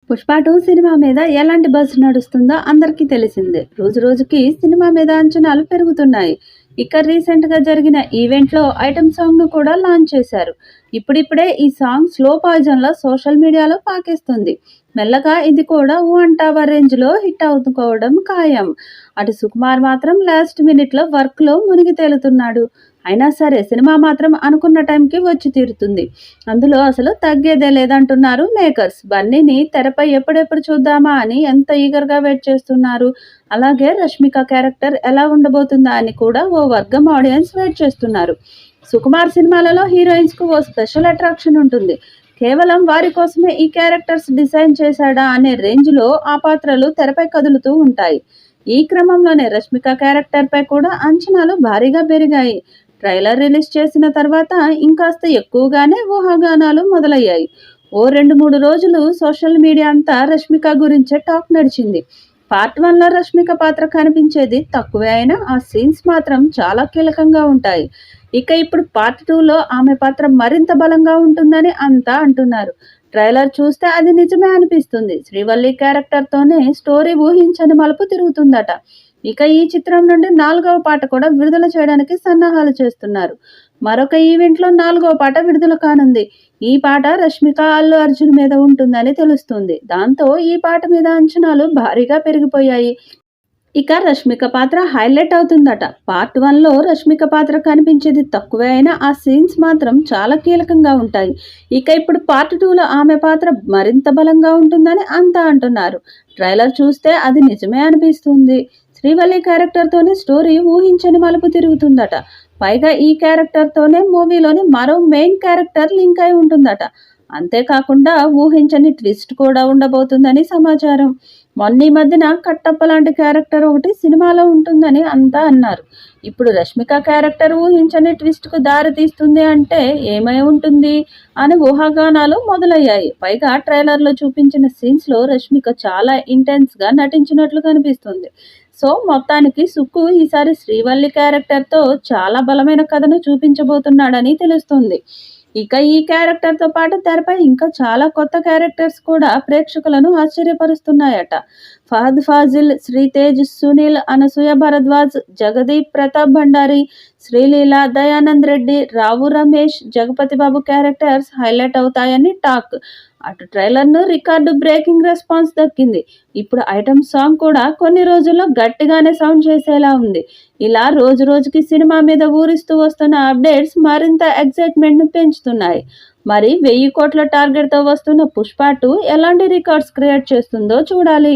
Pushpa 2 cinema మీద ఎలాంటి buzz నడుస్తుందో అందరికీ తెలిసిందే. రోజు రోజుకి సినిమా మీద అంచనాలు పెరుగుతున్నాయి. ఇక రీసెంట్‌గా జరిగిన ఈవెంట్‌లో ఐటెమ్ సాంగ్‌ను కూడా లాంచ్ చేశారు. ఇప్పుడిప్పుడే ఈ సాంగ్ స్లో పాయిజన్‌లా సోషల్ మీడియాలో పాకేస్తుంది. మెల్లగా ఇది కూడా 'ఊ అంటావా' రేంజ్‌లో హిట్ అవుకోవడం ఖాయం. అటు సుకుమార్ మాత్రం లాస్ట్ మినిట్‌లో వర్క్‌లో మునిగి తేలుతున్నాడు. అయినా సరే సినిమా మాత్రం అనుకున్న టైంకి వచ్చి తీరుతుంది. అందులో అసలు తగ్గేదే లేదంటున్నారు మేకర్స్. బన్నీని తెరపై ఎప్పుడెప్పుడు చూద్దామా అని ఎంత ఈగర్‌గా వెయిట్ చేస్తున్నారు. అలాగే రష్మిక క్యారెక్టర్ ఎలా ఉండబోతుందా అని కూడా ఓ వర్గం ఆడియన్స్ వెయిట్ చేస్తున్నారు. సుకుమార్ సినిమాలలో హీరోయిన్స్‌కు ఓ స్పెషల్ అట్రాక్షన్ ఉంటుంది. కేవలం వారి కోసమే ఈ క్యారెక్టర్స్ డిజైన్ చేశాడా అనే రేంజ్‌లో ఆ పాత్రలు తెరపై కదులుతూ ఉంటాయి. ఈ క్రమంలోనే రష్మిక క్యారెక్టర్‌పై కూడా అంచనాలు భారీగా పెరిగాయి. ట్రైలర్ రిలీజ్ చేసిన తర్వాత ఇంకాస్త ఎక్కువగానే ఊహాగానాలు మొదలయ్యాయి. ఓ 2-3 రోజులు సోషల్ మీడియా అంతా రష్మిక గురించే టాక్ నడిచింది. పార్ట్ 1లో రష్మిక పాత్ర కనిపించేది తక్కువే అయినా ఆ సీన్స్ మాత్రం చాలా కీలకంగా ఉంటాయి. ఇక ఇప్పుడు పార్ట్ 2లో ఆమె పాత్ర మరింత బలంగా ఉంటుందని అంతా అంటున్నారు. ట్రైలర్ చూస్తే అది నిజమే అనిపిస్తుంది. శ్రీవల్లి క్యారెక్టర్తోనే స్టోరీ ఊహించని మలుపు తిరుగుతుందట. ఇక ఈ చిత్రం నుండి 4వ పాట కూడా విడుదల చేయడానికి సన్నాహాలు చేస్తున్నారు. మరొక ఈవెంట్లో 4వ పాట విడుదల కానుంది. ఈ పాట రష్మిక, అల్లు అర్జున్ మీద ఉంటుందని తెలుస్తుంది. దాంతో ఈ పాట మీద అంచనాలు భారీగా పెరిగిపోయాయి. ఇక రష్మిక పాత్ర హైలైట్ అవుతుందట. పార్ట్ 1లో రష్మిక పాత్ర కనిపించేది తక్కువే అయినా ఆ సీన్స్ మాత్రం చాలా కీలకంగా ఉంటాయి. ఇక ఇప్పుడు పార్ట్ 2లో ఆమె పాత్ర మరింత బలంగా ఉంటుందని అంతా అంటున్నారు. ట్రైలర్ చూస్తే అది నిజమే అనిపిస్తుంది. శ్రీవల్లి క్యారెక్టర్తోనే స్టోరీ ఊహించని మలుపు తిరుగుతుందట. పైగా ఈ క్యారెక్టర్తోనే మూవీలోని మరో మెయిన్ క్యారెక్టర్ లింక్ అయి ఉంటుందట. అంతేకాకుండా ఊహించని ట్విస్ట్ కూడా ఉండబోతుందని సమాచారం. మొన్న ఈ మధ్యన కట్టప్ప లాంటి క్యారెక్టర్ ఒకటి సినిమాలో ఉంటుందని అంతా అన్నారు. ఇప్పుడు రష్మిక క్యారెక్టర్ ఊహించని ట్విస్ట్కు దారి తీస్తుంది అంటే ఏమై ఉంటుంది అని ఊహాగానాలు మొదలయ్యాయి. పైగా ట్రైలర్లో చూపించిన సీన్స్లో రష్మిక చాలా ఇంటెన్స్గా నటించినట్లు కనిపిస్తుంది. సో మొత్తానికి సుక్కు ఈసారి శ్రీవల్లి క్యారెక్టర్తో చాలా బలమైన కథను చూపించబోతున్నాడని తెలుస్తుంది. ఇక ఈ క్యారెక్టర్తో పాటు తెరపై ఇంకా చాలా కొత్త క్యారెక్టర్స్ కూడా ప్రేక్షకులను ఆశ్చర్యపరుస్తున్నాయట. ఫహద్ ఫాజిల్, శ్రీతేజ్, సునీల్, అనసూయ భరద్వాజ్, జగదీప్, ప్రతాప్ భండారి, శ్రీలీల, దయానంద్ రెడ్డి, రావు రమేష్, జగపతి బాబు క్యారెక్టర్స్ హైలైట్ అవుతాయని టాక్. అటు ట్రైలర్ను రికార్డు బ్రేకింగ్ రెస్పాన్స్ దక్కింది. ఇప్పుడు ఐటమ్ సాంగ్ కూడా కొన్ని రోజుల్లో గట్టిగానే సౌండ్ చేసేలా ఉంది. ఇలా రోజు రోజుకి సినిమా మీద ఊరిస్తూ వస్తున్న అప్డేట్స్ మరింత ఎక్సైట్మెంట్ను పెంచుతున్నాయి. మరి 1000 కోట్ల టార్గెట్తో వస్తున్న పుష్ప 2 ఎలాంటి రికార్డ్స్ క్రియేట్ చేస్తుందో చూడాలి.